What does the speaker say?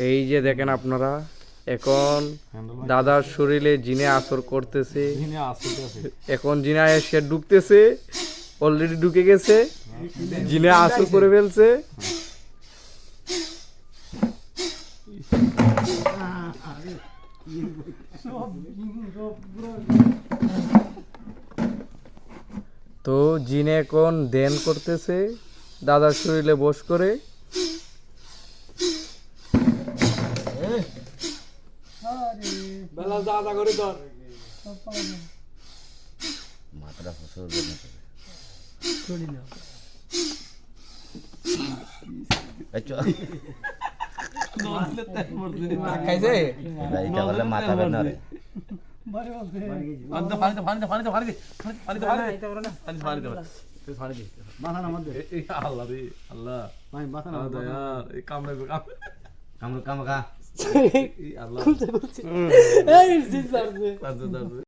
এই যে দেখেন আপনারা এখন দাদার শরীরে জিনে আসর করতেছে। এখন জিনে এসে ঢুকতেছে, অলরেডি ঢুকে গেছে, জিনে আসর করে ফেলছে। তো জিনে এখন ধ্যান করতেছে দাদার শরীরে বস করে। মাথাটা ফসল খাইছে এইটা বলে মাথা বের না রে কামড় কামড়